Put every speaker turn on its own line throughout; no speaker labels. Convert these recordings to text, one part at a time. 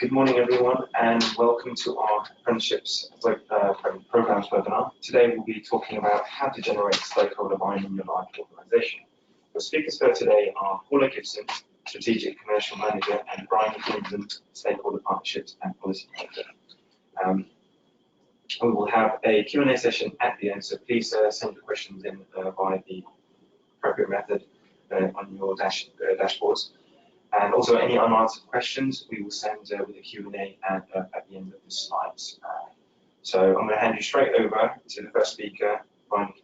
Good morning, everyone, and welcome to our apprenticeships programs webinar. Today, we'll be talking about how to generate stakeholder buy-in in your large organisation. The speakers for today are Paula Gibson, Strategic Commercial Manager, and Bryony, Kingsland, Stakeholder Partnerships and Policy Manager. We will have a Q&A session at the end, so please send your questions in via the appropriate method on your dashboards. And also, any unanswered questions, we will send with a Q&A at the end of the slides. So I'm going to hand you straight over to the first speaker, Bryony.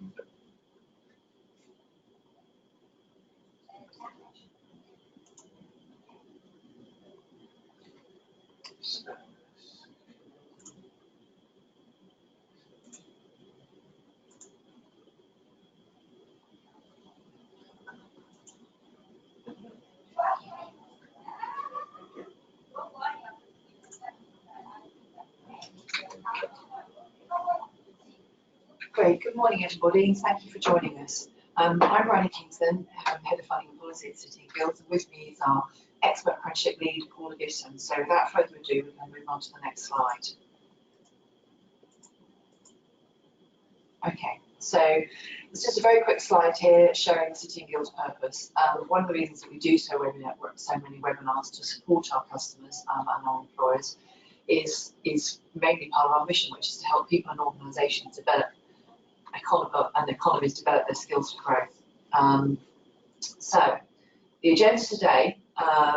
Great, good morning everybody, and thank you for joining us. I'm Bryony Kingsland, Head of Funding and Policy at City Guilds, and with me is our Expert Apprenticeship Lead, Paula Gibson. So without further ado, we can move on to the next slide. Okay, so it's just a very quick slide here showing the City Guild's purpose. One of the reasons that we do so many webinars to support our customers and our employers is mainly part of our mission, which is to help people and organisations develop economies develop their skills for growth. So the agenda today,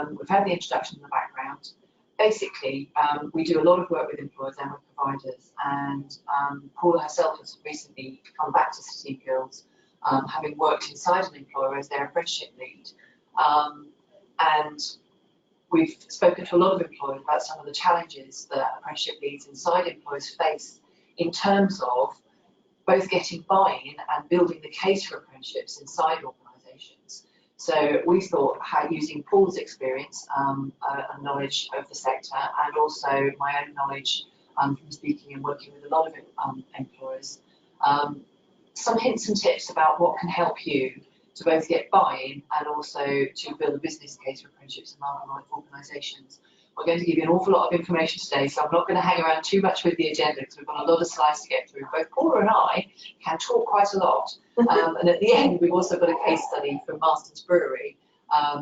we've had the introduction in the background. Basically, we do a lot of work with employers and with providers, and Paula herself has recently come back to City Guilds, having worked inside an employer as their apprenticeship lead. And we've spoken to a lot of employers about some of the challenges that apprenticeship leads inside employers face in terms of both getting buy-in and building the case for apprenticeships inside organisations. So we thought how using Paul's experience and knowledge of the sector, and also my own knowledge from speaking and working with a lot of employers, some hints and tips about what can help you to both get buy-in and also to build a business case for apprenticeships in our organisations. We're going to give you an awful lot of information today, so I'm not going to hang around too much with the agenda because we've got a lot of slides to get through. Both Paula and I can talk quite a lot, and at the end we've also got a case study from Marston's Brewery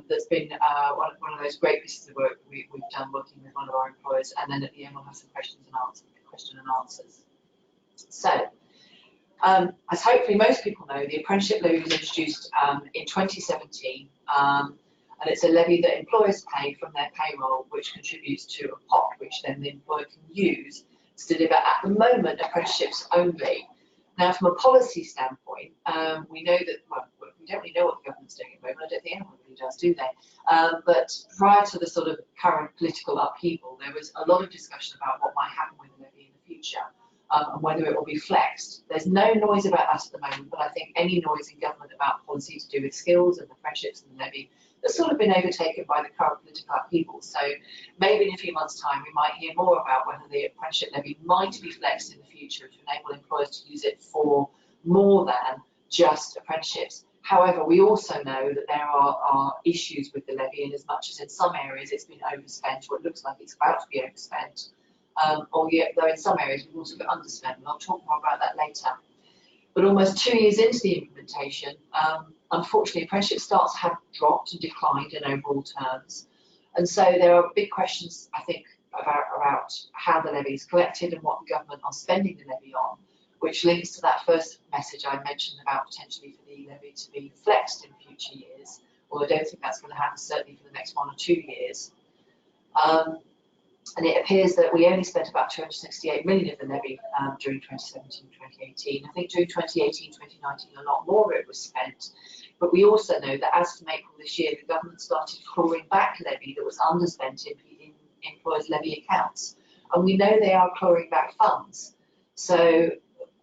that's been one of those great pieces of work we've done working with one of our employers, and then at the end we'll have some question and answers. So, as hopefully most people know, the apprenticeship levy was introduced in 2017. And it's a levy that employers pay from their payroll, which contributes to a pot which then the employer can use to deliver, at the moment, apprenticeships only. Now, from a policy standpoint, we know that, well, we don't really know what the government's doing at the moment. I don't think anyone really does, do they? But prior to the sort of current political upheaval, there was a lot of discussion about what might happen with the levy in the future and whether it will be flexed. There's no noise about that at the moment, but I think any noise in government about policy to do with skills and apprenticeships and the levy that's sort of been overtaken by the current political upheaval. So maybe in a few months' time we might hear more about whether the apprenticeship levy might be flexed in the future to enable employers to use it for more than just apprenticeships. However, we also know that there are issues with the levy, in as much as in some areas it's been overspent, or it looks like it's about to be overspent, though in some areas we've also got underspent, and I'll talk more about that later. But almost 2 years into the implementation, unfortunately, apprenticeship starts have dropped and declined in overall terms. And so there are big questions, I think, about how the levy is collected and what the government are spending the levy on, which links to that first message I mentioned about potentially for the levy to be flexed in future years. Well, I don't think that's going to happen, certainly for the next 1 or 2 years. And it appears that we only spent about 268 million of the levy during 2017-2018. I think during 2018-2019 a lot more it was spent. But we also know that as from April this year, the government started clawing back levy that was underspent in employers' levy accounts. And we know they are clawing back funds. So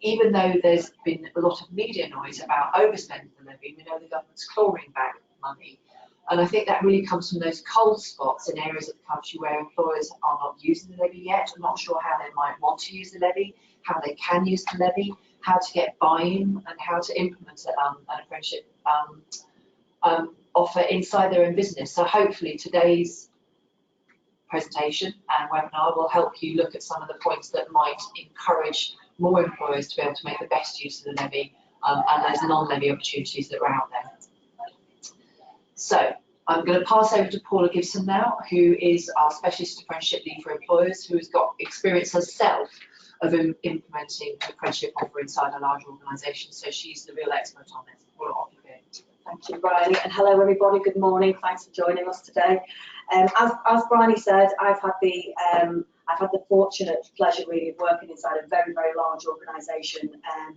even though there's been a lot of media noise about overspending the levy, we know the government's clawing back money. And I think that really comes from those cold spots in areas of the country where employers are not using the levy yet, are not sure how they might want to use the levy, how they can use the levy, how to get buy-in, and how to implement an apprenticeship offer inside their own business. So hopefully today's presentation and webinar will help you look at some of the points that might encourage more employers to be able to make the best use of the levy and those non-levy opportunities that are out there. So I'm going to pass over to Paula Gibson now, who is our Specialist Apprenticeship Lead for Employers, who has got experience herself of implementing the apprenticeship offer inside a large organisation. So she's the real expert on this. Paula, off you go.
Thank you, Bryony, and hello everybody. Good morning. Thanks for joining us today. As Bryony said, I've had the fortunate pleasure really of working inside a very, very large organisation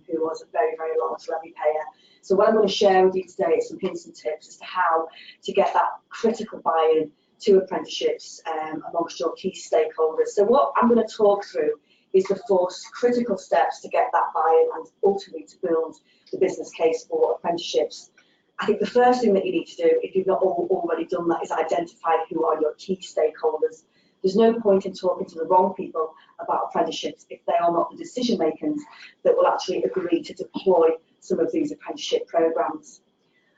who was a very, very large levy payer. So what I'm going to share with you today is some hints and tips as to how to get that critical buy-in to apprenticeships amongst your key stakeholders. So what I'm going to talk through is the 4 critical steps to get that buy-in and ultimately to build the business case for apprenticeships. I think the first thing that you need to do, if you've not already done that, is identify who are your key stakeholders. There's no point in talking to the wrong people about apprenticeships if they are not the decision makers that will actually agree to deploy some of these apprenticeship programs.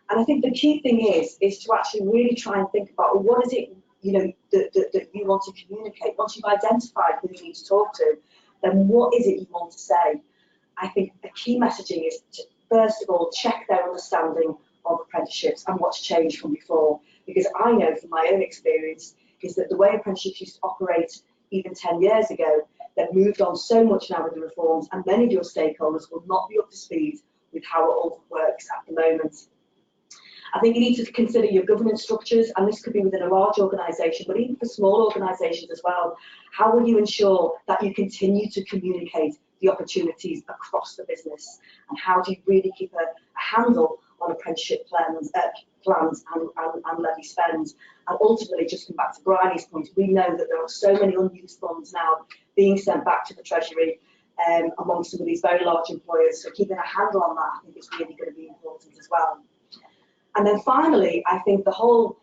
And I think the key thing is to actually really try and think about, well, what is it that you want to communicate? Once you've identified who you need to talk to, then what is it you want to say? I think the key messaging is to, first of all, check their understanding of apprenticeships and what's changed from before. Because I know from my own experience is that the way apprenticeships used to operate even 10 years ago, they've moved on so much now with the reforms, and many of your stakeholders will not be up to speed with how it all works at the moment. I think you need to consider your governance structures, and this could be within a large organisation, but even for small organisations as well. How will you ensure that you continue to communicate the opportunities across the business? And how do you really keep a handle on apprenticeship plans and levy spend? And ultimately, just come back to Bryony's point, we know that there are so many unused funds now being sent back to the Treasury among some of these very large employers. So keeping a handle on that, I think, is really going to be important as well. And then finally, I think the whole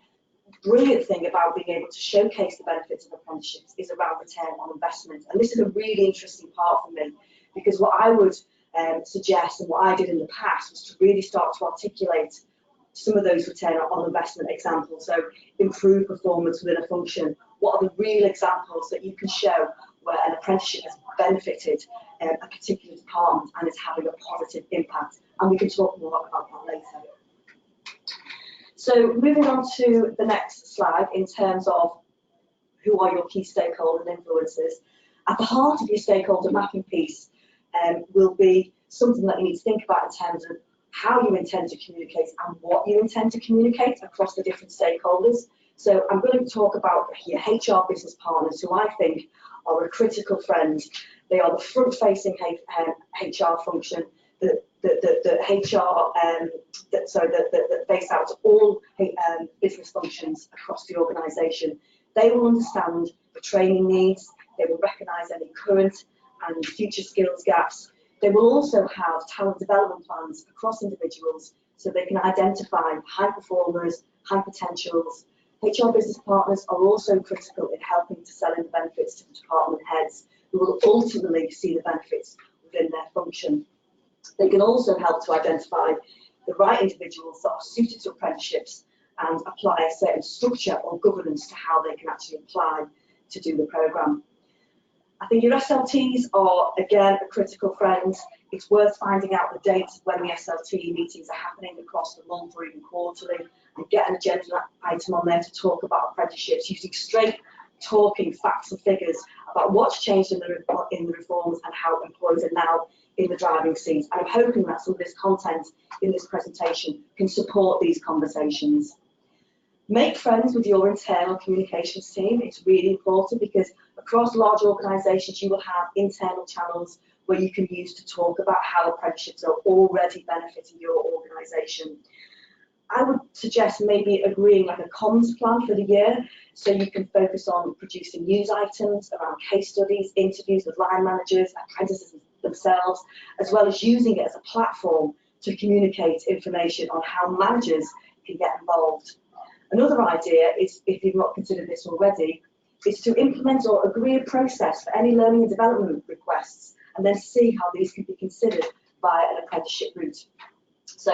brilliant thing about being able to showcase the benefits of apprenticeships is around return on investment. And this is a really interesting part for me, because what I would suggest and what I did in the past was to really start to articulate some of those return on investment examples. So improve performance within a function. What are the real examples that you can show where an apprenticeship has benefited a particular department and is having a positive impact? And we can talk more about that later. So moving on to the next slide in terms of who are your key stakeholders and influencers. At the heart of your stakeholder mapping piece will be something that you need to think about in terms of how you intend to communicate and what you intend to communicate across the different stakeholders. So I'm going to talk about your HR business partners, who I think are a critical friend. They are the front-facing HR function, the HR that face out to all business functions across the organisation. They will understand the training needs. They will recognise any current and future skills gaps. They will also have talent development plans across individuals so they can identify high performers, high potentials. HR business partners are also critical in helping to sell in the benefits to the department heads, who will ultimately see the benefits within their function. They can also help to identify the right individuals that are suited to apprenticeships and apply a certain structure or governance to how they can actually apply to do the programme. I think your SLTs are, again, a critical friend. It's worth finding out the dates when the SLT meetings are happening across the month or even quarterly, and get an agenda item on there to talk about apprenticeships, using straight talking facts and figures about what's changed in the reforms and how employers are now in the driving seat. And I'm hoping that some of this content in this presentation can support these conversations. Make friends with your internal communications team. It's really important, because across large organisations you will have internal channels where you can use to talk about how apprenticeships are already benefiting your organisation. I would suggest maybe agreeing like a comms plan for the year, so you can focus on producing news items around case studies, interviews with line managers, apprentices themselves, as well as using it as a platform to communicate information on how managers can get involved. Another idea is, if you've not considered this already, is to implement or agree a process for any learning and development requests, and then see how these can be considered via an apprenticeship route. So,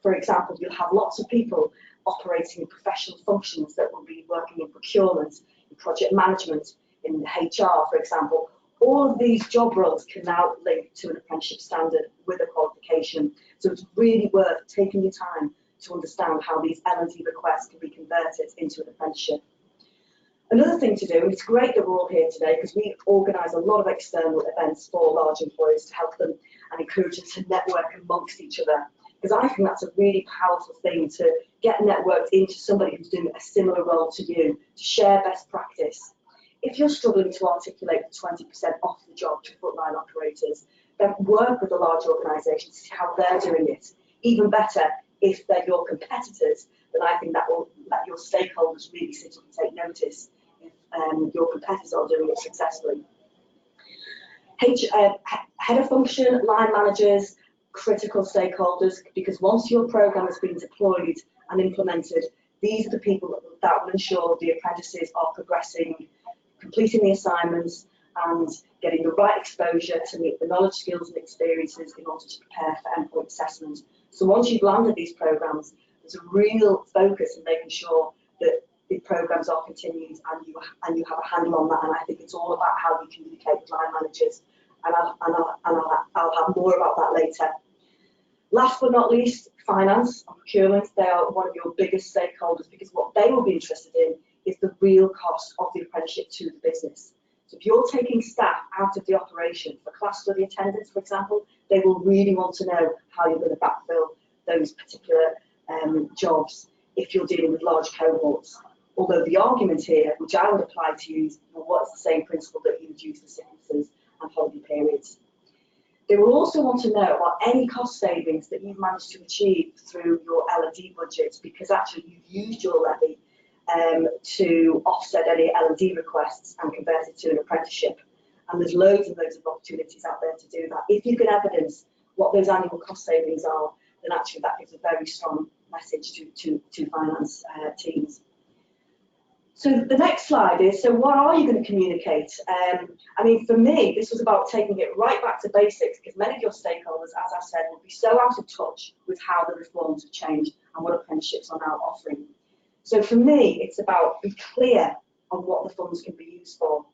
for example, you'll have lots of people operating in professional functions that will be working in procurement, in project management, in HR, for example. All of these job roles can now link to an apprenticeship standard with a qualification. So it's really worth taking your time to understand how these L&D requests can be converted into an apprenticeship. Another thing to do, and it's great that we're all here today because we organise a lot of external events for large employers to help them and encourage them to network amongst each other. Because I think that's a really powerful thing, to get networked into somebody who's doing a similar role to you, to share best practice. If you're struggling to articulate the 20% off the job to frontline operators, then work with a large organisation to see how they're doing it. Even better, if they're your competitors, then I think that will let your stakeholders really sit and take notice if your competitors are doing it successfully. Head of function, line managers, critical stakeholders, because once your programme has been deployed and implemented, these are the people that will ensure the apprentices are progressing, completing the assignments and getting the right exposure to meet the knowledge, skills and experiences in order to prepare for endpoint assessment. So once you've landed these programmes, there's a real focus in making sure that the programmes are continued and you have a handle on that. And I think it's all about how you communicate with line managers, and I'll have more about that later. Last but not least, finance and procurement. They are one of your biggest stakeholders, because what they will be interested in is the real cost of the apprenticeship to the business. So if you're taking staff out of the operation for class study attendance, for example, they will really want to know how you're going to backfill those particular jobs if you're dealing with large cohorts. Although the argument here, which I would apply to you, is, well, what's the same principle that you would use for sicknesses and holiday periods? They will also want to know about any cost savings that you've managed to achieve through your L&D budgets, because actually you've used your levy to offset any L&D requests and convert it to an apprenticeship. And there's loads and loads of opportunities out there to do that. If you can evidence what those annual cost savings are, then actually that gives a very strong message to finance teams. So the next slide is, so what are you going to communicate? I mean, for me, this was about taking it right back to basics, because many of your stakeholders, as I said, will be so out of touch with how the reforms have changed and what apprenticeships are now offering. So for me, it's about be clear on what the funds can be used for.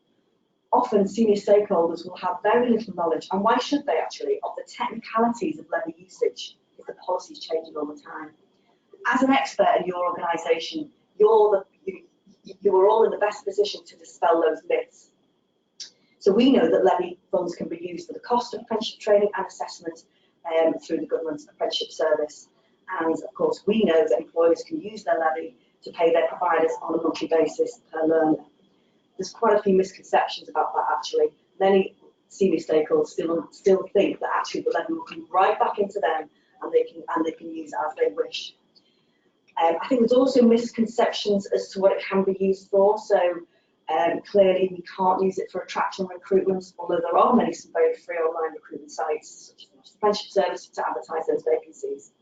Often senior stakeholders will have very little knowledge, and why should they actually, of the technicalities of levy usage if the policy is changing all the time. As an expert in your organisation, you are all in the best position to dispel those myths. So we know that levy funds can be used for the cost of apprenticeship training and assessment through the government's apprenticeship service. And of course, we know that employers can use their levy to pay their providers on a monthly basis per learner. There's quite a few misconceptions about that actually. Many senior stakeholders still think that actually the levy will come right back into them and they can use it as they wish. I think there's also misconceptions as to what it can be used for. So clearly we can't use it for attraction recruitment, although there are some very free online recruitment sites, such as the apprenticeship service, to advertise those vacancies.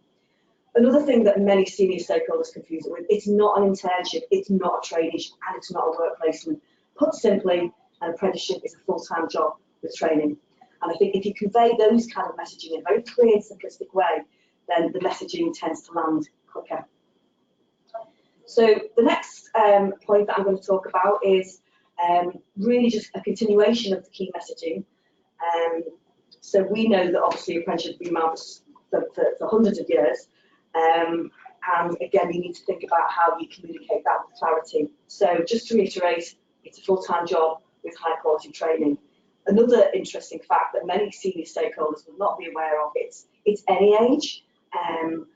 Another thing that many senior stakeholders confuse it with, it's not an internship, it's not a traineeship, and it's not a work placement. Put simply, an apprenticeship is a full-time job with training. And I think if you convey those kind of messaging in a very clear and simplistic way, then the messaging tends to land quicker. So the next point that I'm going to talk about is really just a continuation of the key messaging. So we know that obviously apprenticeship has been around for hundreds of years. And again, you need to think about how you communicate that with clarity. So just to reiterate, it's a full-time job with high-quality training. Another interesting fact that many senior stakeholders will not be aware of, it's any age. And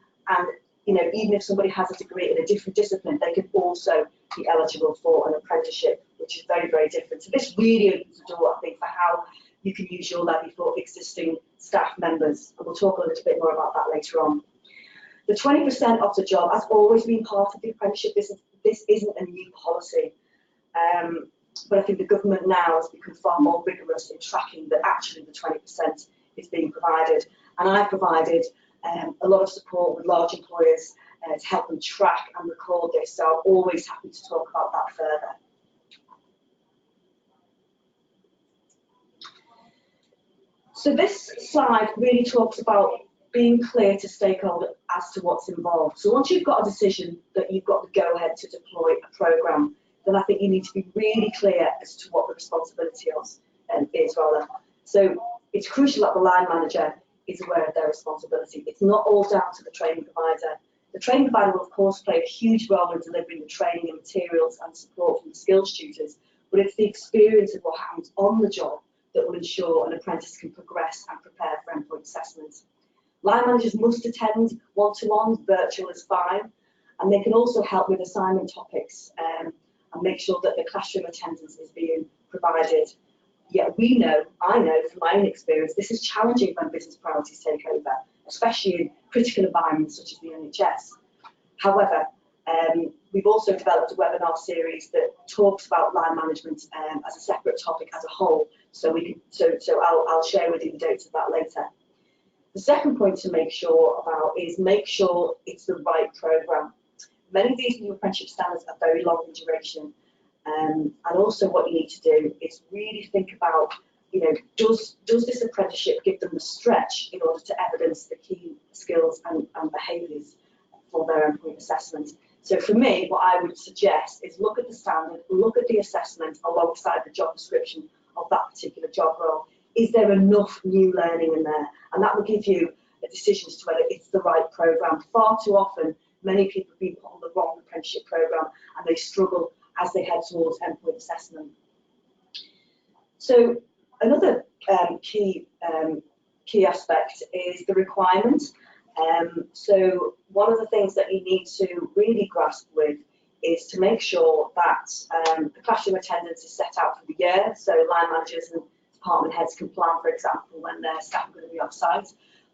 you know, even if somebody has a degree in a different discipline, they can also be eligible for an apprenticeship, which is very, very different. So this really opens the door, I think, for how you can use your levy for existing staff members. And we'll talk a little bit more about that later on. The 20% of the job has always been part of the apprenticeship. This isn't a new policy. But I think the government now has become far more rigorous in tracking that actually the 20% is being provided. And I've provided a lot of support with large employers to help them track and record this. So I'm always happy to talk about that further. So this slide really talks about being clear to stakeholders as to what's involved. So once you've got a decision that you've got the go-ahead to deploy a programme, then I think you need to be really clear as to what the responsibility is rather. So it's crucial that the line manager is aware of their responsibility. It's not all down to the training provider. The training provider will of course play a huge role in delivering the training and materials and support from the skills tutors, but it's the experience of what happens on the job that will ensure an apprentice can progress and prepare for endpoint assessment. Line managers must attend one-to-one, virtual is fine, and they can also help with assignment topics and make sure that the classroom attendance is being provided. Yet I know from my own experience, this is challenging when business priorities take over, especially in critical environments such as the NHS. However, we've also developed a webinar series that talks about line management as a separate topic as a whole. So I'll share with you the dates of that later. The second point to make sure about is make sure it's the right programme. Many of these new apprenticeship standards are very long in duration. And also what you need to do is really think about, does this apprenticeship give them the stretch in order to evidence the key skills and behaviours for their endpoint assessment. So for me, what I would suggest is look at the standard, look at the assessment alongside the job description of that particular job role. Is there enough new learning in there? And that will give you a decision as to whether it's the right programme. Far too often, many people have been put on the wrong apprenticeship programme and they struggle as they head towards endpoint assessment. So another key aspect is the requirement. So one of the things that you need to really grasp with is to make sure that the classroom attendance is set out for the year, so line managers and department heads can plan, for example, when their staff are going to be off site,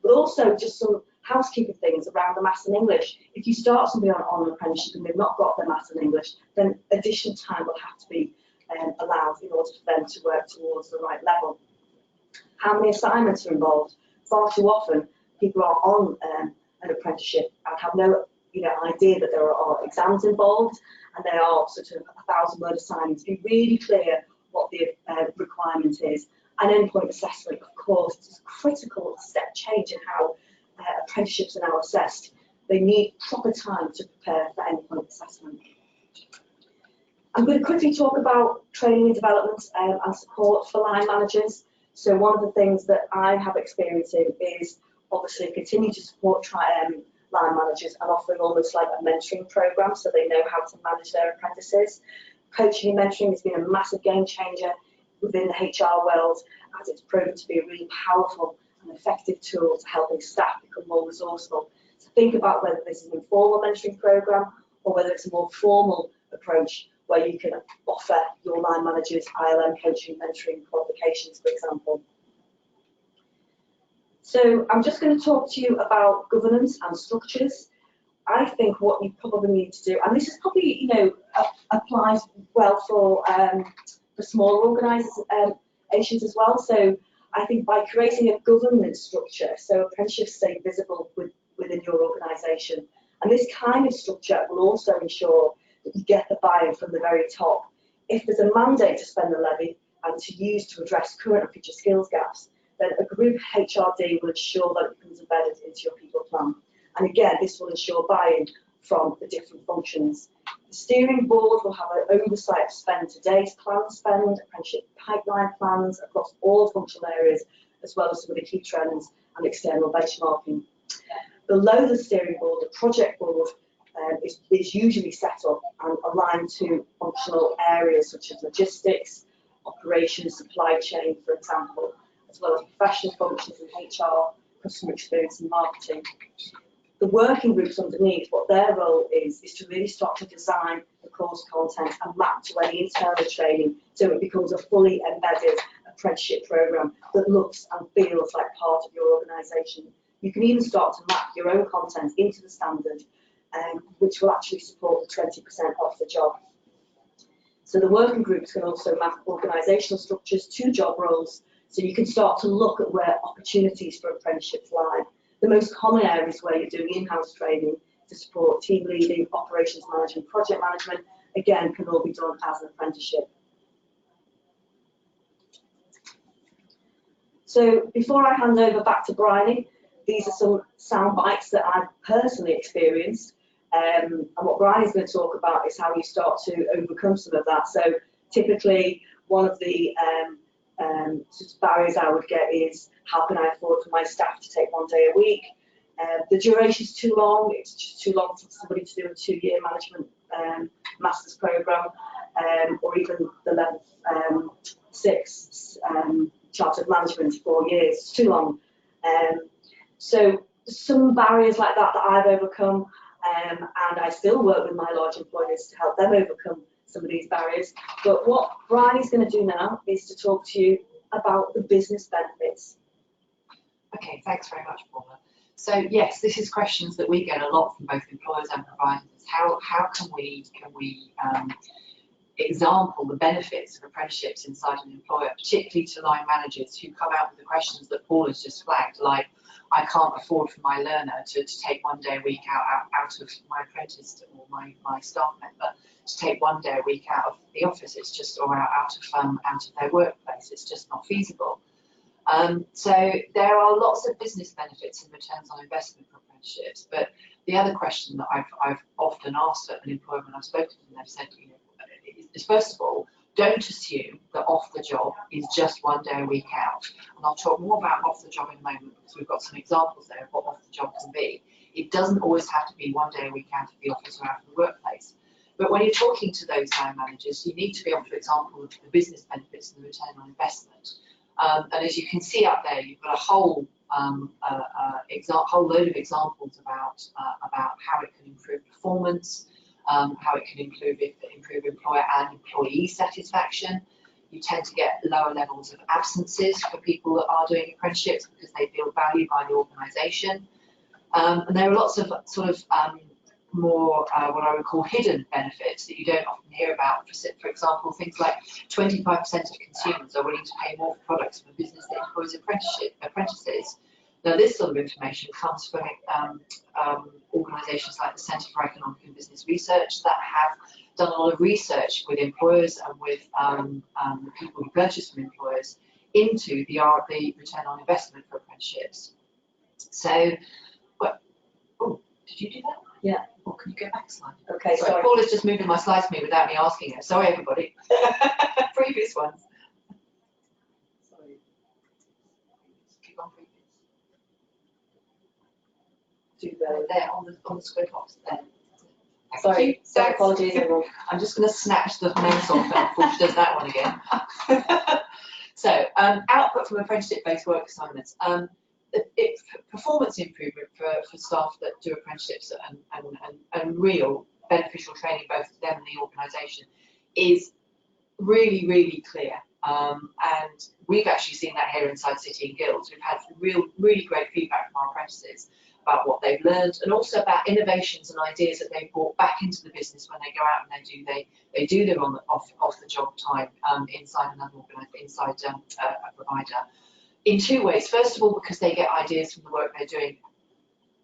but also just some housekeeping things around the maths and English. If you start somebody on an apprenticeship and they've not got their maths and English, then additional time will have to be allowed in order for them to work towards the right level. How many assignments are involved? Far too often, people are on an apprenticeship and have no idea that there are exams involved, and they are sort of 1,000-word assignments. Be really clear what the requirement is. And endpoint assessment, of course, is a critical step change in how apprenticeships are now assessed. They need proper time to prepare for endpoint assessment. I'm going to quickly talk about training and development and support for line managers. So one of the things that I have experienced is obviously continue to support line managers and offering almost like a mentoring program so they know how to manage their apprentices. Coaching and mentoring has been a massive game changer within the HR world, as it's proven to be a really powerful and effective tool to helping staff become more resourceful. So think about whether this is an informal mentoring program or whether it's a more formal approach where you can offer your line managers ILM coaching mentoring qualifications, for example. So I'm just going to talk to you about governance and structures. I think what you probably need to do, and this is probably, applies well for smaller organisations as well. So I think by creating a governance structure, so apprenticeships stay visible within your organisation, and this kind of structure will also ensure that you get the buy-in from the very top. If there's a mandate to spend the levy and to use to address current and future skills gaps, then a group HRD will ensure that it becomes embedded into your people plan. And again, this will ensure buy-in from the different functions. The steering board will have an oversight of spend to date, plan spend, apprenticeship pipeline plans across all functional areas, as well as some of the key trends and external benchmarking. Below the steering board, the project board is usually set up and aligned to functional areas such as logistics, operations, supply chain, for example, as well as professional functions in HR, customer experience and marketing. The working groups underneath, what their role is to really start to design the course content and map to any internal training so it becomes a fully embedded apprenticeship programme that looks and feels like part of your organisation. You can even start to map your own content into the standard, which will actually support the 20% off the job. So the working groups can also map organisational structures to job roles, so you can start to look at where opportunities for apprenticeships lie. The most common areas where you're doing in-house training to support team leading, operations management, project management, again, can all be done as an apprenticeship. So before I hand over back to Bryony, these are some sound bites that I've personally experienced. And what Bryony's going to talk about is how you start to overcome some of that. So typically, one of the sort of barriers I would get is, how can I afford for my staff to take 1 day a week? The duration's too long. It's just too long for somebody to do a 2-year management master's programme, or even the level 6 chartered management, 4 years. It's too long. So some barriers like that I've overcome, and I still work with my large employers to help them overcome some of these barriers. But what Bryony's going to do now is to talk to you about the business benefits.
Okay, thanks very much, Paula. So yes, this is questions that we get a lot from both employers and providers. How can we example the benefits of apprenticeships inside an employer, particularly to line managers who come out with the questions that Paula's just flagged, like, I can't afford for my learner to take 1 day a week out of my apprentice or my staff member to take 1 day a week out of the office. It's just, or out of their workplace. It's just not feasible. So there are lots of business benefits and returns on investment for apprenticeships. But the other question that I've often asked an employer when I've spoken to them, they've said, you know, is first of all, don't assume that off the job is just 1 day a week out. And I'll talk more about off the job in a moment, because we've got some examples there of what off the job can be. It doesn't always have to be 1 day a week out of the office or out of the workplace. But when you're talking to those line managers, you need to be able to example the business benefits and the return on investment. And as you can see up there, you've got a whole load of examples about how it can improve performance, how it can improve employer and employee satisfaction. You tend to get lower levels of absences for people that are doing apprenticeships because they feel valued by the organisation. And there are lots of sort of more what I would call hidden benefits that you don't often hear about. For example, things like 25% of consumers are willing to pay more for products from a business that employs apprentices. Now, this sort of information comes from organisations like the Centre for Economic and Business Research that have done a lot of research with employers and with the people who purchase from employers into the return on investment for apprenticeships. So, oh, did you do that?
Yeah.
Oh, can you go back a slide?
Okay, sorry.
Paula's just moving my slides to me without me asking her. Sorry, everybody. Previous ones. Sorry. Keep on previous. There on the square box there.
Sorry, apologies everyone.
I'm just going to snatch the names off her before she does that one again. So, output from apprenticeship-based work assignments. Performance improvement for staff that do apprenticeships and real beneficial training both to them and the organisation is really, really clear. And we've actually seen that here inside City and Guilds. We've had really great feedback from our apprentices about what they've learned, and also about innovations and ideas that they've brought back into the business when they go out and they do their off the job time inside another inside a provider. In two ways. First of all, because they get ideas from the work they're doing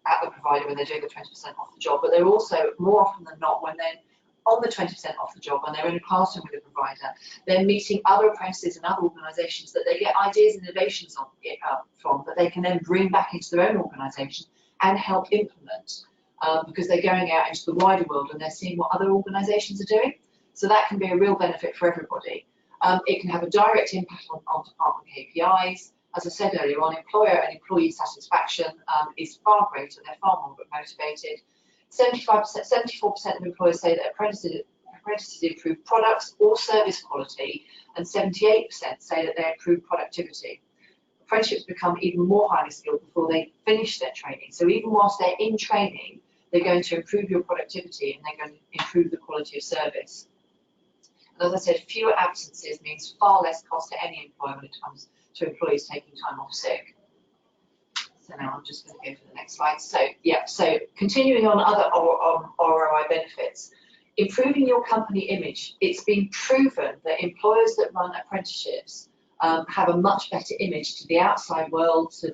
at the provider when they're doing the 20% off the job, but they're also, more often than not, when they're on the 20% off the job, when they're in a classroom with a provider, they're meeting other apprentices and other organisations that they get ideas and innovations from that they can then bring back into their own organisation and help implement, because they're going out into the wider world and they're seeing what other organisations are doing. So that can be a real benefit for everybody. It can have a direct impact on department KPIs. As I said earlier on, employer and employee satisfaction is far greater. They're far more motivated. 74% of employers say that apprentices improve products or service quality, and 78% say that they improve productivity. Apprenticeships become even more highly skilled before they finish their training. So even whilst they're in training, they're going to improve your productivity and they're going to improve the quality of service. And as I said, fewer absences means far less cost to any employer when it comes to employees taking time off sick. So now I'm just going to go for the next slide. So yeah, so continuing on other ROI benefits, improving your company image. It's been proven that employers that run apprenticeships have a much better image to the outside world, to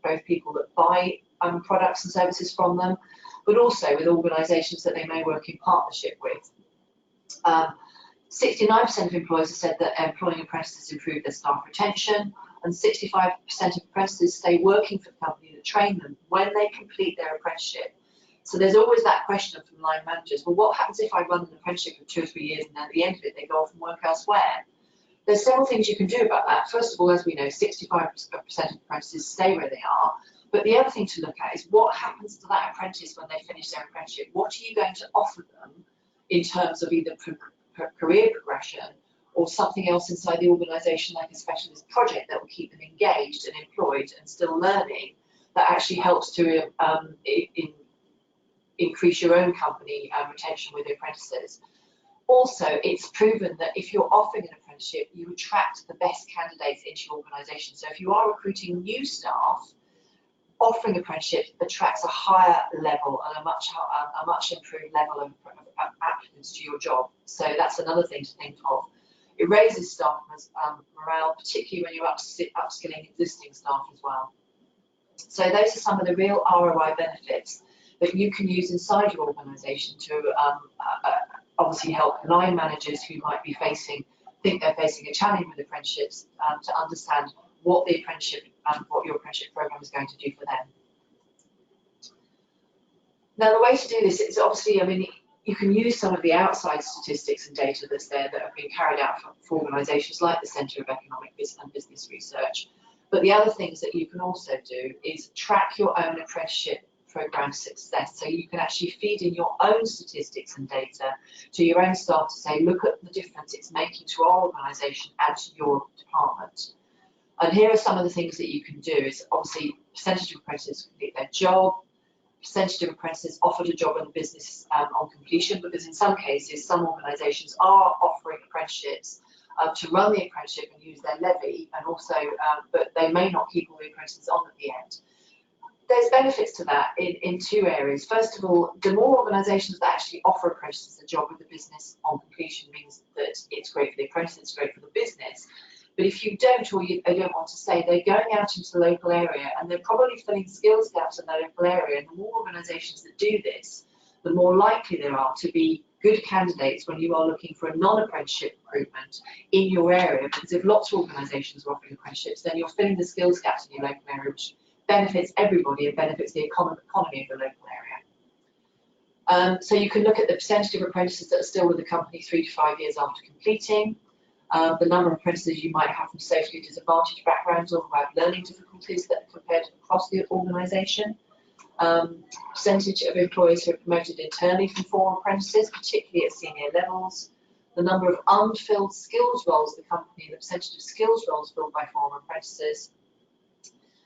both people that buy products and services from them, but also with organisations that they may work in partnership with. 69% of employers have said that employing apprentices improve their staff retention, and 65% of apprentices stay working for the company that train them when they complete their apprenticeship. So there's always that question from line managers, well, what happens if I run an apprenticeship for 2 or 3 years and then at the end of it they go off and work elsewhere? There's several things you can do about that. First of all, as we know, 65% of apprentices stay where they are. But the other thing to look at is what happens to that apprentice when they finish their apprenticeship? What are you going to offer them in terms of either career progression or something else inside the organisation, like a specialist project that will keep them engaged and employed and still learning, that actually helps to increase your own company retention with the apprentices. Also, it's proven that if you're offering an apprenticeship, you attract the best candidates into your organisation. So if you are recruiting new staff, offering apprenticeships attracts a higher level and a much improved level of applicants to your job. So that's another thing to think of. It raises staff morale, particularly when you're upskilling existing staff as well. So those are some of the real ROI benefits that you can use inside your organisation to obviously help line managers who might be think they're facing a challenge with apprenticeships to understand what the apprenticeship what your apprenticeship program is going to do for them. Now, the way to do this is obviously, I mean, you can use some of the outside statistics and data that's there that have been carried out for organisations like the Centre of Economic and Business Research. But the other things that you can also do is track your own apprenticeship program success. So you can actually feed in your own statistics and data to your own staff to say, look at the difference it's making to our organisation and to your department. And here are some of the things that you can do is obviously percentage of apprentices complete their job, percentage of apprentices offered a job in the business on completion, because in some cases, some organisations are offering apprenticeships to run the apprenticeship and use their levy, and also, but they may not keep all the apprentices on at the end. There's benefits to that in 2 areas. First of all, the more organisations that actually offer apprentices a job with the business on completion means that it's great for the apprentice, it's great for the business. But if you don't, or you don't want to stay, they're going out into the local area and they're probably filling skills gaps in the local area. And the more organisations that do this, the more likely there are to be good candidates when you are looking for a non-apprenticeship recruitment in your area. Because if lots of organisations are offering apprenticeships, then you're filling the skills gaps in your local area, which benefits everybody and benefits the economy of the local area. So you can look at the percentage of apprentices that are still with the company 3 to 5 years after completing, the number of apprentices you might have from socially disadvantaged backgrounds or who have learning difficulties that compared across the organisation, percentage of employees who are promoted internally from former apprentices, particularly at senior levels, the number of unfilled skills roles in the company, the percentage of skills roles filled by former apprentices,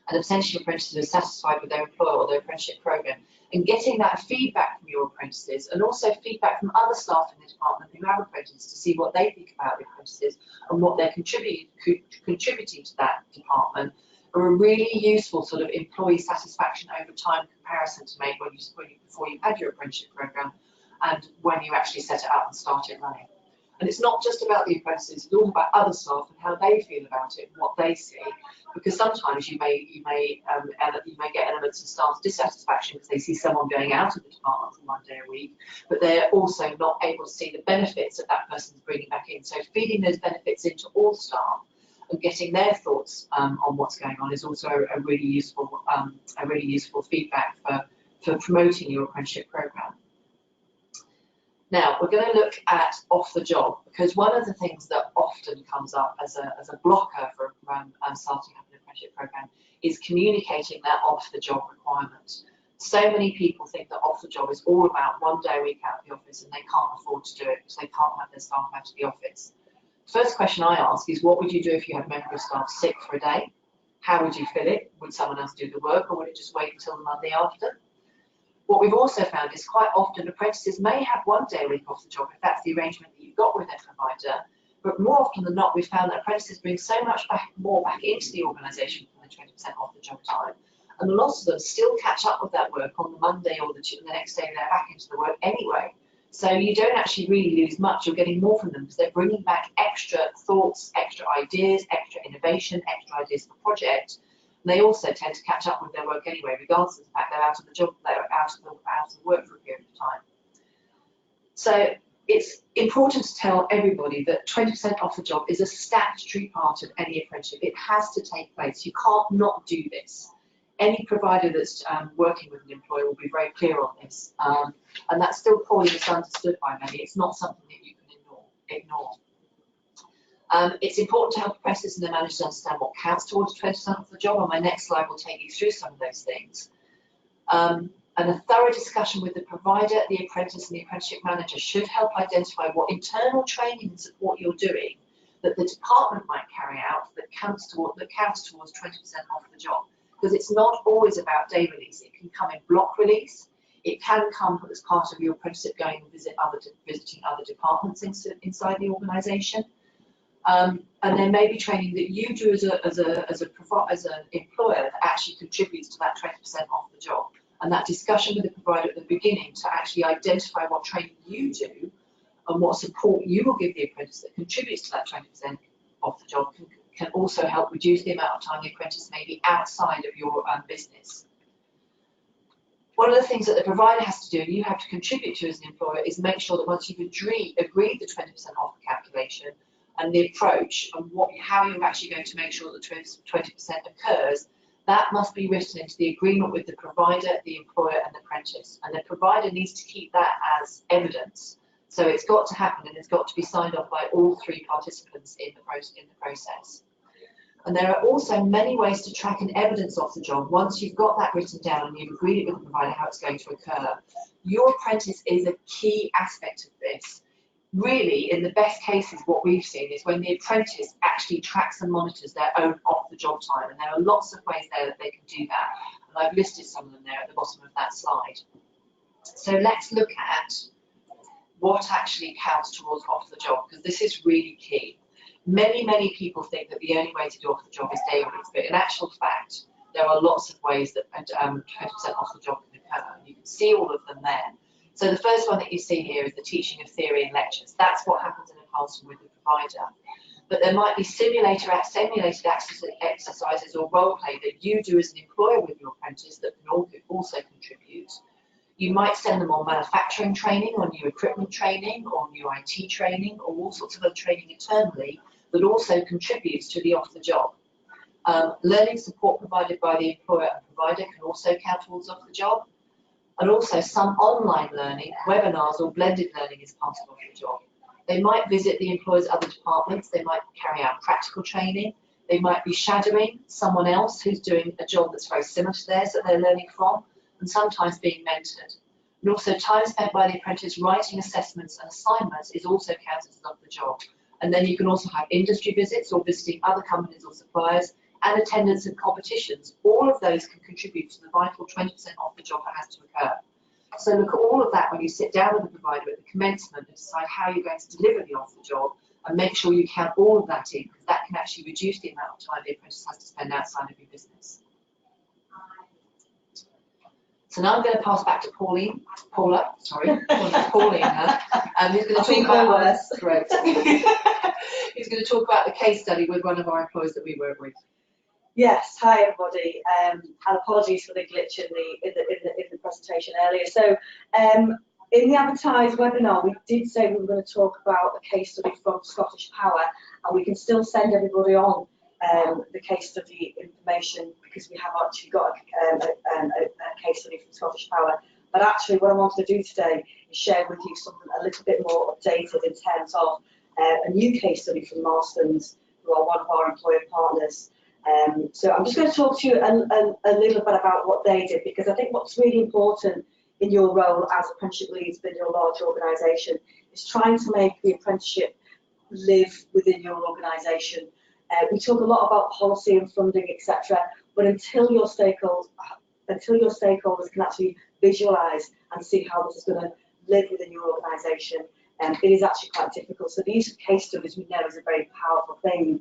and the percentage of apprentices who are satisfied with their employer or their apprenticeship program. And getting that feedback from your apprentices and also feedback from other staff in the department who have apprentices to see what they think about the apprentices and what they're contributing to that department are a really useful sort of employee satisfaction over time comparison to make before you had your apprenticeship program and when you actually set it up and started running. And it's not just about the apprentices, it's all about other staff and how they feel about it and what they see. Because sometimes you may get elements of staff dissatisfaction because they see someone going out of the department for 1 day a week, but they're also not able to see the benefits that that person's bringing back in. So feeding those benefits into all staff and getting their thoughts on what's going on is also a really useful feedback for promoting your apprenticeship program. Now, we're going to look at off the job, because one of the things that often comes up as a blocker for starting up an apprenticeship program is communicating that off the job requirement. So many people think that off the job is all about 1 day a week out of the office and they can't afford to do it because they can't have their staff out of the office. The first question I ask is, what would you do if you had a member of staff sick for a day? How would you fill it? Would someone else do the work, or would it just wait until the Monday after? What we've also found is quite often apprentices may have 1 day a week off the job if that's the arrangement that you've got with their provider, but more often than not we've found that apprentices bring so much more back into the organisation from the 20% off the job time, and lots of them still catch up with that work on the Monday or the next day they're back into the work anyway. So you don't actually really lose much, you're getting more from them because they're bringing back extra thoughts, extra ideas, extra innovation, extra ideas for project. They also tend to catch up with their work anyway, regardless of the fact they're out of the job, they're out of work for a period of time. So it's important to tell everybody that 20% off the job is a statutory part of any apprenticeship. It has to take place. You can't not do this. any provider that's working with an employer will be very clear on this. And that's still poorly misunderstood by many. It's not something that you can ignore. It's important to help apprentices and their managers understand what counts towards 20% of the job, and my next slide will take you through some of those things. And a thorough discussion with the provider, the apprentice and the apprenticeship manager should help identify what internal training and support you're doing that the department might carry out that counts towards 20% off the job. Because it's not always about day release. It can come in block release. It can come as part of your apprenticeship going and visiting other departments inside the organisation. And there may be training that you do as an employer that actually contributes to that 20% off the job. And that discussion with the provider at the beginning to actually identify what training you do and what support you will give the apprentice that contributes to that 20% off the job can also help reduce the amount of time the apprentice may be outside of your business. One of the things that the provider has to do, and you have to contribute to as an employer, is make sure that once you've agreed the 20% off calculation and the approach and how you're actually going to make sure that 20% occurs, that must be written into the agreement with the provider, the employer and the apprentice. And the provider needs to keep that as evidence. So it's got to happen and it's got to be signed off by all three participants in the process. And there are also many ways to track and evidence off the job. Once you've got that written down and you've agreed it with the provider how it's going to occur, your apprentice is a key aspect of this. Really, in the best cases, what we've seen is when the apprentice actually tracks and monitors their own off-the-job time. And there are lots of ways there that they can do that. And I've listed some of them there at the bottom of that slide. So let's look at what actually counts towards off-the-job, because this is really key. Many people think that the only way to do off-the-job is day rates, but in actual fact, there are lots of ways that 20% off the job can occur. You can see all of them there. So the first one that you see here is the teaching of theory and lectures. That's what happens in a classroom with the provider. But there might be simulated exercises or role play that you do as an employer with your apprentice that can also contribute. You might send them on manufacturing training, or new equipment training, or new IT training, or all sorts of other training internally that also contributes to the off-the-job. Learning support provided by the employer and provider can also count towards off-the-job. And also some online learning, webinars or blended learning is part of off-the-job. They might visit the employer's other departments, they might carry out practical training, they might be shadowing someone else who's doing a job that's very similar to theirs that they're learning from, and sometimes being mentored. And also time spent by the apprentice writing assessments and assignments is also counted as off-the-job. And then you can also have industry visits or visiting other companies or suppliers and attendance at competitions. All of those can contribute to the vital 20% off the job that has to occur. So look at all of that when you sit down with the provider at the commencement and decide how you're going to deliver the off the job, and make sure you count all of that in, because that can actually reduce the amount of time the apprentice has to spend outside of your business. So now I'm going to pass back to Pauline, who's going to talk about correct. Who's going to talk about the case study with one of our employers that we work with.
Yes, hi everybody, and apologies for the glitch in the presentation earlier. So in the advertised webinar, we did say we were going to talk about a case study from Scottish Power, and we can still send everybody on the case study information, because we have actually got a case study from Scottish Power. But actually what I wanted to do today is share with you something a little bit more updated in terms of a new case study from Marston's, who are one of our employer partners. So I'm just going to talk to you a little bit about what they did, because I think what's really important in your role as apprenticeship leads within your large organisation is trying to make the apprenticeship live within your organisation. We talk a lot about policy and funding, etc., but until your stakeholders can actually visualise and see how this is going to live within your organisation, it is actually quite difficult. So the use of case studies, we know, is a very powerful thing.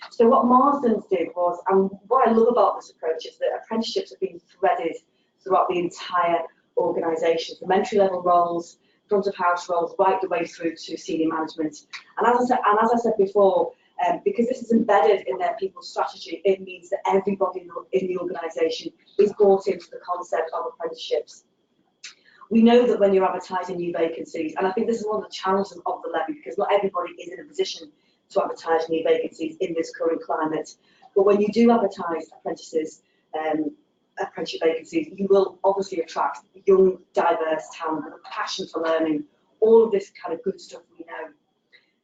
So what Marsden's did was, and what I love about this approach is that apprenticeships have been threaded throughout the entire organisation, from entry-level roles, front of house roles, right the way through to senior management. And as I said before, because this is embedded in their people's strategy, it means that everybody in the organisation is brought into the concept of apprenticeships. We know that when you're advertising new vacancies, and I think this is one of the challenges of the levy, because not everybody is in a position to advertise new vacancies in this current climate. But when you do advertise apprentices, apprenticeship vacancies, you will obviously attract young, diverse talent with a passion for learning, all of this kind of good stuff we know.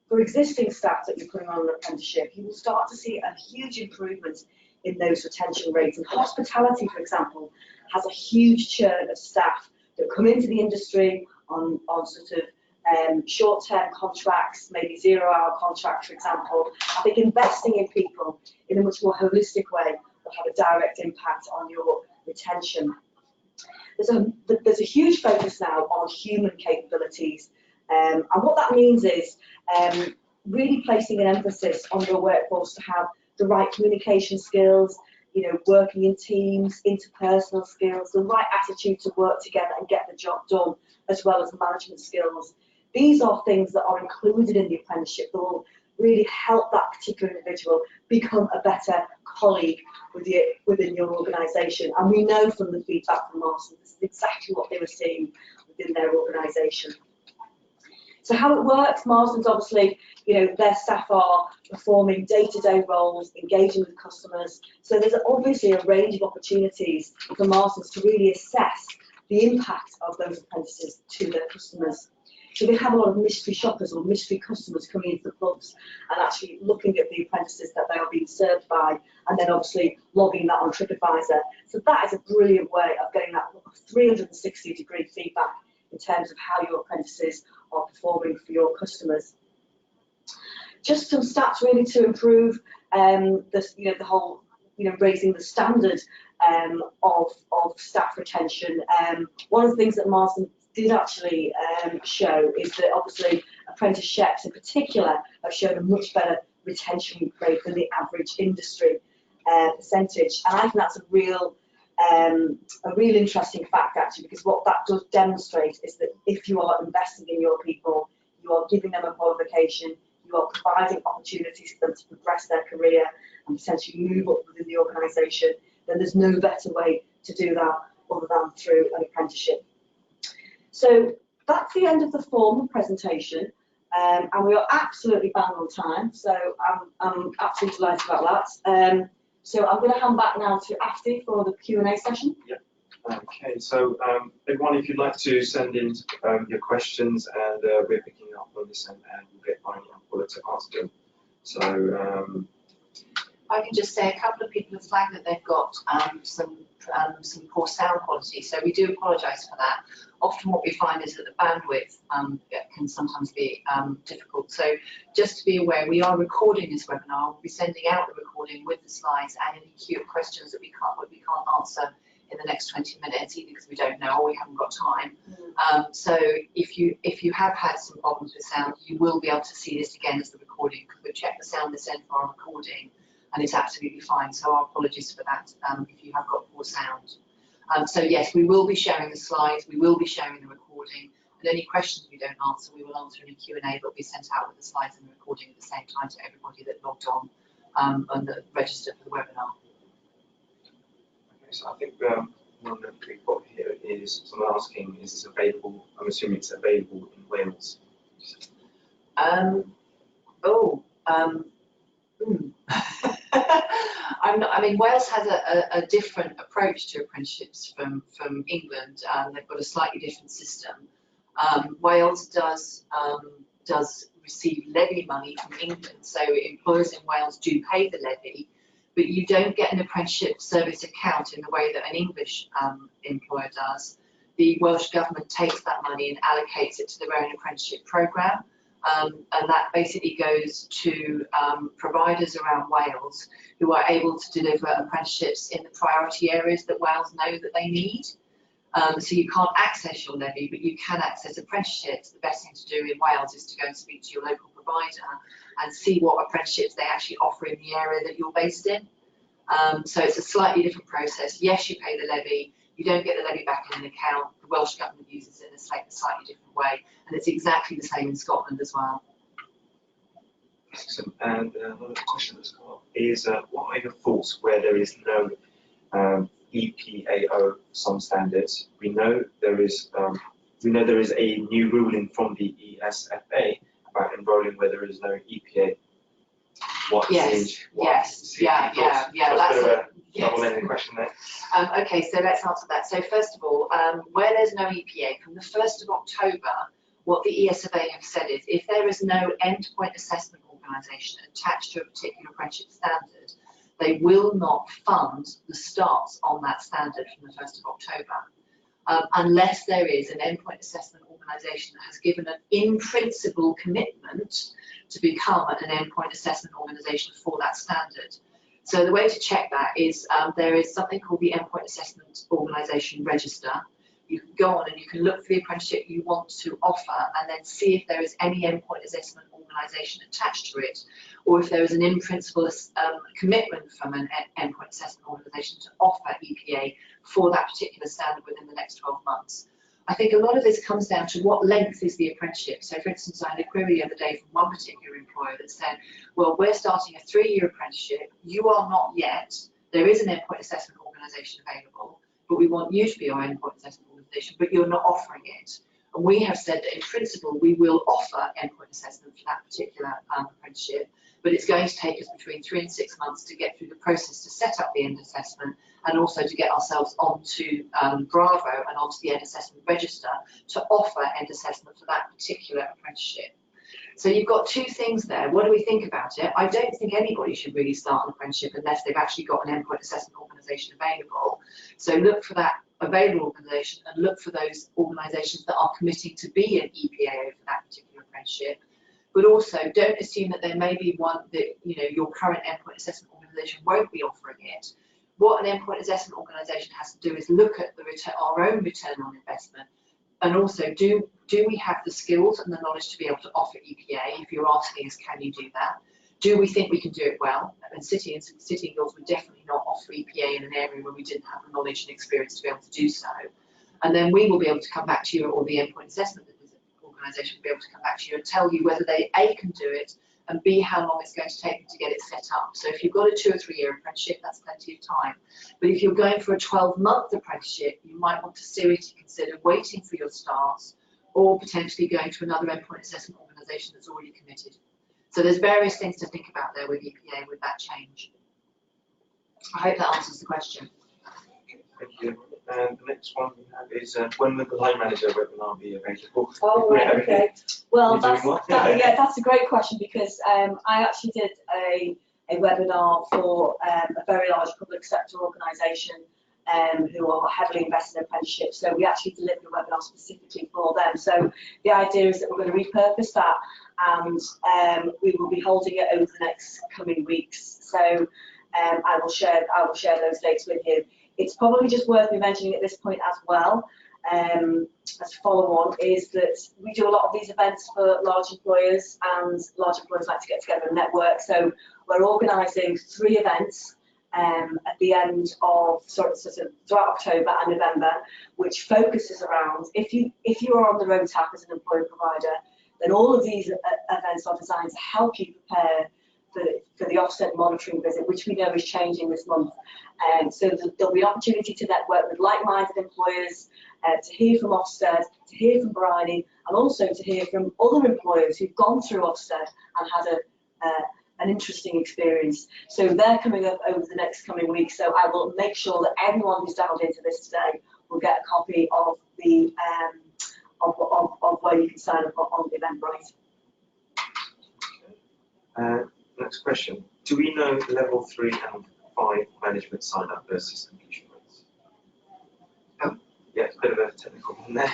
For existing staff that you're putting on an apprenticeship, you will start to see a huge improvement in those retention rates. And hospitality, for example, has a huge churn of staff that come into the industry on sort of short-term contracts, maybe 0-hour contracts, for example. I think investing in people in a much more holistic way will have a direct impact on your retention. There's a huge focus now on human capabilities, and what that means is really placing an emphasis on your workforce to have the right communication skills, working in teams, interpersonal skills, the right attitude to work together and get the job done, as well as management skills. These are things that are included in the apprenticeship that will really help that particular individual become a better colleague within your organisation. And we know from the feedback from Marston, this is exactly what they were seeing within their organisation. So how it works, Marston's obviously, their staff are performing day-to-day roles, engaging with customers. So there's obviously a range of opportunities for Marston's to really assess the impact of those apprentices to their customers. So we have a lot of mystery shoppers or mystery customers coming into the clubs and actually looking at the apprentices that they are being served by, and then obviously logging that on TripAdvisor. So that is a brilliant way of getting that 360-degree feedback in terms of how your apprentices are performing for your customers. Just some stats really to improve the whole raising the standard of staff retention. One of the things that Marston did actually show is that obviously apprenticeships in particular have shown a much better retention rate than the average industry percentage, and I think that's a real interesting fact actually, because what that does demonstrate is that if you are investing in your people, you are giving them a qualification, you are providing opportunities for them to progress their career and potentially move up within the organisation, then there's no better way to do that other than through an apprenticeship. So that's the end of the formal presentation, and we are absolutely bang on time, so I'm absolutely delighted about that. So I'm going to hand back now to Afti for the Q&A session.
Yeah. Okay, so everyone, if you'd like to send in your questions, and we're picking up on this, and we'll get Bryony and Paula to ask them. So
I can just say a couple of people have flagged that they've got some poor sound quality, so we do apologise for that. Often what we find is that the bandwidth can sometimes be difficult. So just to be aware, we are recording this webinar. We'll be sending out the recording with the slides and any queue of questions that we can't answer in the next 20 minutes, either because we don't know or we haven't got time. So if you have had some problems with sound, you will be able to see this again as the recording, because we've checked the sound this end for our recording, and it's absolutely fine. So our apologies for that if you have got poor sound. So yes, we will be sharing the slides, we will be sharing the recording, and any questions we don't answer, we will answer in a Q&A that will be sent out with the slides and the recording at the same time to everybody that logged on and that registered for the webinar.
okay, so I think one that we've got here is someone asking, is this available? I'm assuming it's available in Wales.
I mean, Wales has a different approach to apprenticeships from England. They've got a slightly different system. Wales does receive levy money from England, so employers in Wales do pay the levy, but you don't get an apprenticeship service account in the way that an English employer does. The Welsh government takes that money and allocates it to their own apprenticeship programme. And that basically goes to providers around Wales who are able to deliver apprenticeships in the priority areas that Wales know that they need. So you can't access your levy, but you can access apprenticeships. The best thing to do in Wales is to go and speak to your local provider and see what apprenticeships they actually offer in the area that you're based in. So it's a slightly different process. Yes, you pay the levy. You don't get the levy back in an account. The Welsh government uses it in a slightly different way, and it's exactly the same in Scotland as well.
Excellent. And another question that's come up is, what are your thoughts where there is no EPAO some standards? We know there is a new ruling from the ESFA about enrolling where there is no EPA. What
yes,
yeah.
Yes.
Double-ended question there.
Okay, so let's answer that. So first of all, where there's no EPA, from the 1st of October, what the ESFA have said is if there is no endpoint assessment organisation attached to a particular apprenticeship standard, they will not fund the starts on that standard from the 1st of October, unless there is an endpoint assessment organisation that has given an in-principle commitment to become an endpoint assessment organisation for that standard. So the way to check that is there is something called the Endpoint Assessment Organisation Register. You can go on and you can look for the apprenticeship you want to offer and then see if there is any endpoint assessment organisation attached to it, or if there is an in-principle commitment from an endpoint assessment organisation to offer EPA for that particular standard within the next 12 months. I think a lot of this comes down to what length is the apprenticeship. So for instance, I had a query the other day from one particular employer that said, well, we're starting a 3-year apprenticeship, you are not yet, there is an endpoint assessment organisation available, but we want you to be our endpoint assessment organisation, but you're not offering it. And we have said that in principle, we will offer endpoint assessment for that particular apprenticeship, but it's going to take us between 3 and 6 months to get through the process to set up the end assessment and also to get ourselves onto Bravo and onto the end assessment register to offer end assessment for that particular apprenticeship. So you've got 2 things there. What do we think about it? I don't think anybody should really start an apprenticeship unless they've actually got an endpoint assessment organisation available. So look for that available organisation and look for those organisations that are committing to be an EPA over that particular apprenticeship. But also don't assume that there may be one that your current endpoint assessment organisation won't be offering it. What an endpoint assessment organisation has to do is look at the our own return on investment, and also do we have the skills and the knowledge to be able to offer EPA? If you're asking us, can you do that? Do we think we can do it well? And City and Guilds would definitely not offer EPA in an area where we didn't have the knowledge and experience to be able to do so. And then we will be able to come back to you, or the endpoint assessment organisation will be able to come back to you and tell you whether they A, can do it, and B, how long it's going to take them to get it set up. So if you've got a 2 or 3 year apprenticeship, that's plenty of time. But if you're going for a 12-month apprenticeship, you might want to seriously consider waiting for your starts or potentially going to another endpoint assessment organisation that's already committed. So there's various things to think about there with EPA with that change. I hope that answers the question.
Thank you. And the next one we have is when will the line manager webinar be available?
Oh, right, okay. Well, that's a great question, because I actually did a webinar for a very large public sector organisation who are heavily invested in apprenticeships. So we actually delivered a webinar specifically for them. So the idea is that we're going to repurpose that, and we will be holding it over the next coming weeks. So I will share those dates with you. It's probably just worth me mentioning at this point as well, as follow on, is that we do a lot of these events for large employers, and large employers like to get together and network. So we're organising 3 events at the end of sort of throughout October and November, which focuses around if you are on the road tap as an employer provider, then all of these events are designed to help you prepare for the Ofsted monitoring visit, which we know is changing this month. So there'll be an opportunity to network with like-minded employers, to hear from Ofsted, to hear from Bryony, and also to hear from other employers who've gone through Ofsted and had an interesting experience. So they're coming up over the next coming weeks. So I will make sure that everyone who's dialed into this today will get a copy of the of where you can sign up on Eventbrite.
Next question. Do we know level 3 and 5 management sign up versus completion rates? Oh, yeah, it's a bit of a technical one there.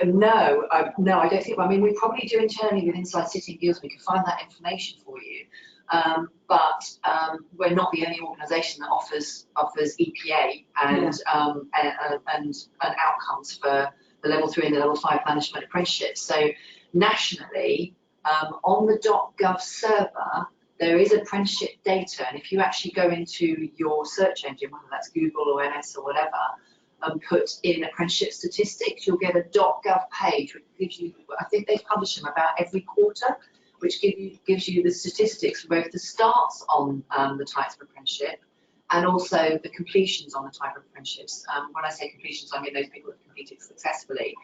No, I don't think. I mean, we probably do internally with Inside City and Guilds. We can find that information for you, but we're not the only organisation that offers EPA and outcomes for the level 3 and the level 5 management apprenticeships. So nationally, on the .gov server, there is apprenticeship data, and if you actually go into your search engine, whether that's Google or MS or whatever, and put in apprenticeship statistics, you'll get a .gov page which gives you, I think they publish them about every quarter, which gives you the statistics for both the starts on the types of apprenticeship and also the completions on the type of apprenticeships. When I say completions, I mean those people that have completed successfully.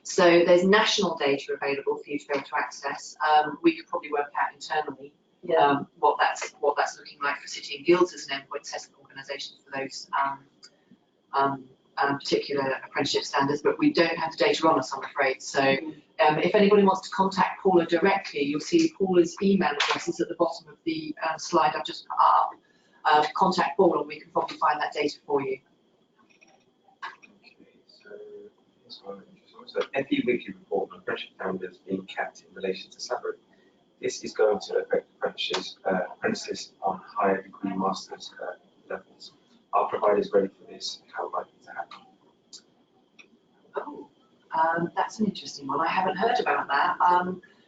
So there's national data available for you to be able to access. We could probably work out internally what that's looking like for City and Guilds as an endpoint assessment organisation. organisation for those particular apprenticeship standards, but we don't have the data on us, I'm afraid. So if anybody wants to contact Paula directly, you'll see Paula's email address is at the bottom of the slide I've just put up. Contact Paula and we can probably find that data for you.
Okay, so this one, so FE weekly report on apprenticeship standards being capped in relation to salary. This is going to affect apprentices on higher degree masters levels. Are providers ready for this? How likely to happen?
Oh, that's an interesting one. I haven't heard about that.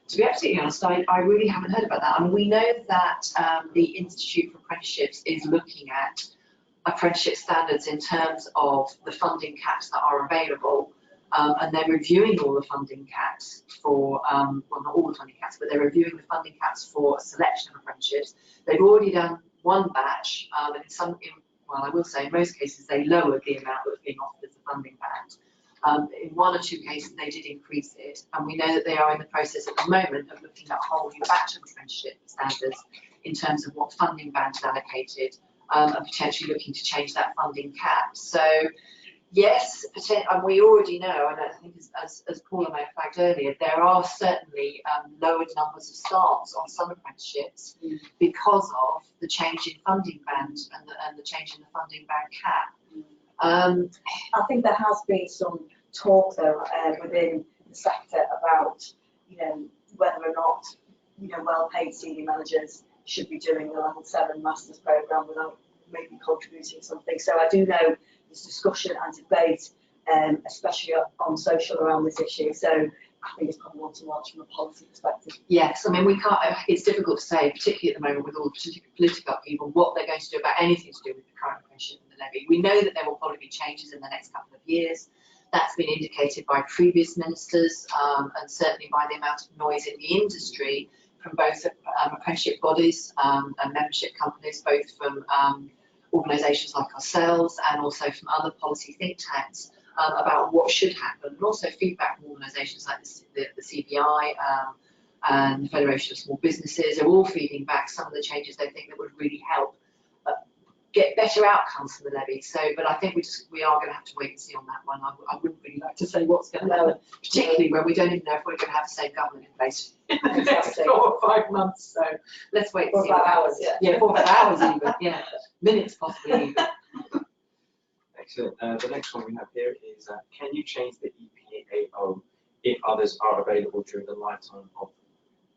To be absolutely honest, I really haven't heard about that. And we know that the Institute for Apprenticeships is looking at apprenticeship standards in terms of the funding caps that are available. And they're reviewing all the funding caps for, well, not all the funding caps, but they're reviewing the funding caps for a selection of apprenticeships. They've already done one batch, and well, I will say in most cases they lowered the amount that was being offered as a funding band. In one or two cases they did increase it, and we know that they are in the process at the moment of looking at a whole new batch of apprenticeship standards in terms of what funding bands allocated, and potentially looking to change that funding cap. So yes, and we already know, and I think as Paula may have flagged earlier, there are certainly lowered numbers of starts on some apprenticeships because of the change in funding band and the change in the funding band cap.
I think there has been some talk though within the sector about, whether or not, well-paid senior managers should be doing the level 7 masters programme without maybe contributing something. So I do know there's discussion and debate, especially on social around this issue. So I think it's probably one to watch from a policy perspective.
Yes, I mean, we can't, it's difficult to say, particularly at the moment with all the political upheaval, what they're going to do about anything to do with the current apprenticeship and the levy. We know that there will probably be changes in the next couple of years. That's been indicated by previous ministers, and certainly by the amount of noise in the industry from both apprenticeship bodies and membership companies, both from organisations like ourselves and also from other policy think tanks about what should happen, and also feedback from organisations like the CBI and the Federation of Small Businesses are all feeding back some of the changes they think that would really help get better outcomes from the levy. So, but I think we are going to have to wait and see on that one. I wouldn't really like to say what's going to happen, particularly when we don't even know if we're going to have the same government in place in the next 4 or 5 months. So let's wait and see.
4 hours,
yeah, 4 hours even, yeah, minutes possibly even.
Excellent. The next one we have here is, can you change the EPAO if others are available during the lifetime of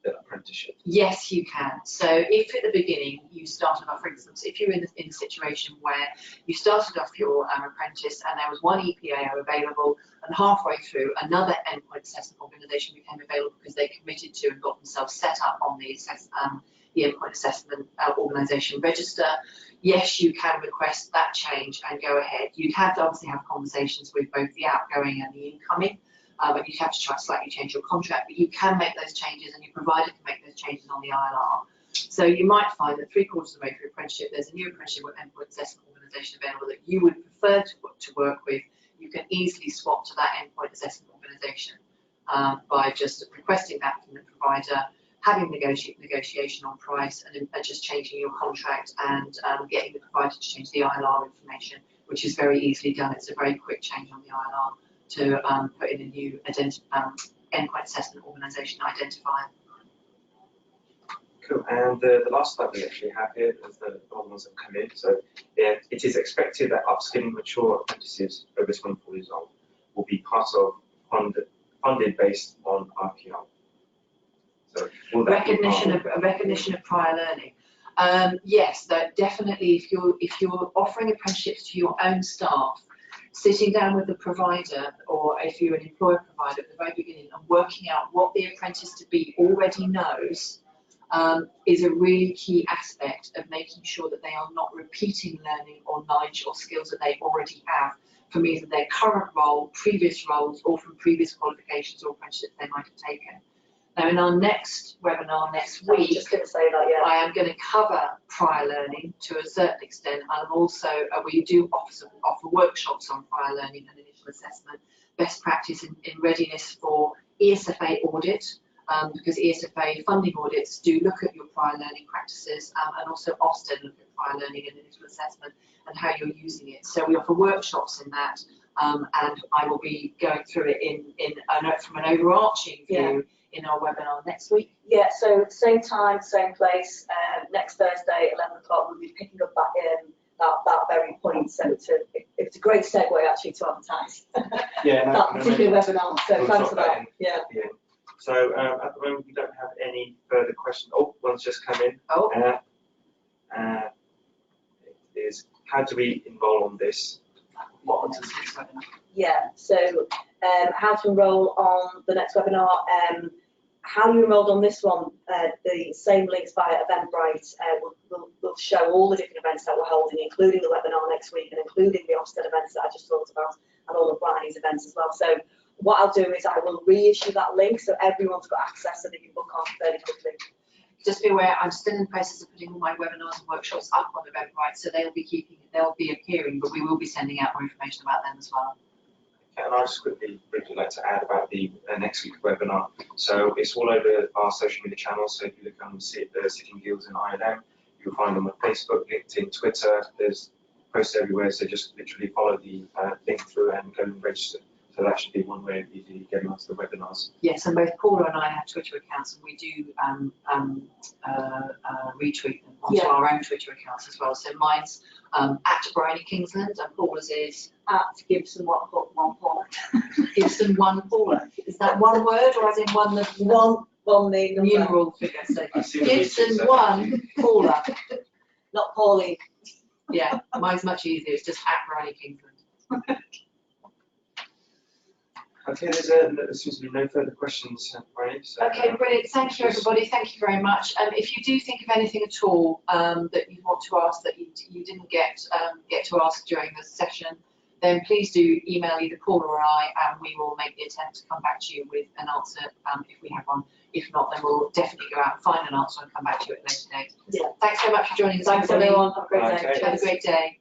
the apprenticeship?
Yes, you can. So if at the beginning you started off, for instance, if you're in a situation where you started off your apprentice and there was one EPAO available, and halfway through another endpoint assessment organisation became available because they committed to and got themselves set up on the endpoint assessment organisation register, yes, you can request that change and go ahead. You'd have to obviously have conversations with both the outgoing and the incoming. But you'd have to try to slightly change your contract, but you can make those changes and your provider can make those changes on the ILR. So you might find that 3/4 of the way through apprenticeship, there's a new apprenticeship or endpoint assessment organisation available that you would prefer to work with. You can easily swap to that endpoint assessment organisation by just requesting that from the provider, having negotiation on price, and just changing your contract and getting the provider to change the ILR information, which is very easily done. It's a very quick change on the ILR to put in a new endpoint assessment organisation identifier.
Cool. And the last slide we actually have here is the ones that come in. So it is expected that upskilling mature apprentices over 24 years old will be part of funded based on RPR. So will that
recognition of prior learning. Yes, that definitely. If you're offering apprenticeships to your own staff, sitting down with the provider, or if you're an employer provider at the very beginning, and working out what the apprentice-to-be already knows is a really key aspect of making sure that they are not repeating learning or knowledge or skills that they already have from either their current role, previous roles, or from previous qualifications or apprenticeships they might have taken. Now, in our next webinar next week,
just going to say that, yeah.
I am going to cover prior learning to a certain extent, and also we do offer workshops on prior learning and initial assessment, best practice in readiness for ESFA audit, because ESFA funding audits do look at your prior learning practices, and also Ofsted look at prior learning and initial assessment and how you're using it. So we offer workshops in that, and I will be going through it from an overarching view in our webinar next week.
Yeah, so same time, same place, next Thursday, 11 o'clock, we'll be picking up that very point. So it's a great segue actually to advertise that particular webinar. So thanks for that. Yeah.
So at the moment we don't have any further questions. Oh, one's just come in.
Oh.
It is, how do we enroll on this?
What is this webinar?
Yeah, so how to enrol on the next webinar. How you enrolled on this one, the same links via Eventbrite will show all the different events that we're holding, including the webinar next week and including the Ofsted events that I just talked about and all of Bryony's events as well. So what I'll do is I will reissue that link so everyone's got access so they can book on fairly quickly.
Just be aware, I'm still in the process of putting all my webinars and workshops up on Eventbrite, so they'll be appearing, but we will be sending out more information about them as well.
And I'll just briefly like to add about the next week's webinar. So it's all over our social media channels. So if you look on the Sitting Guilds and ILM, you'll find them on Facebook, LinkedIn, Twitter. There's posts everywhere. So just literally follow the link through and go and register. So that should be one way of easily getting onto the webinars.
Yes, and both Paula and I have Twitter accounts, and we do retweet them onto our own Twitter accounts as well. So mine's at Bryony Kingsland, and Paula's is
at Gibson one Paula.
Gibson one Paula. Is that one word, or as in one the numeral figure? So Gibson one Paula,
not Pauline.
Yeah, mine's much easier. It's just at Bryony Kingsland.
Okay, there seems to be no further questions, Bryony. So,
okay, brilliant. Thank you, everybody. Thank you very much. If you do think of anything at all that you want to ask that you didn't get to ask during the session, then please do email either Paula or I, and we will make the attempt to come back to you with an answer if we have one. If not, then we'll definitely go out and find an answer and come back to you at a later date.
Yeah.
Thanks very much for joining us.
Thanks, everyone. Have a great day.
Have a great day.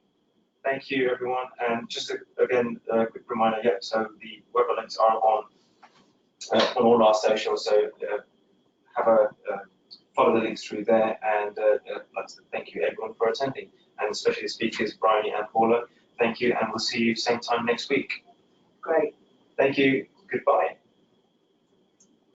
Thank you, everyone. And just again, a quick reminder, so the webinar links are on all our socials, so follow the links through there, and I'd like to thank you, everyone, for attending, and especially the speakers, Bryony and Paula. Thank you, and we'll see you same time next week.
Great.
Thank you. Goodbye.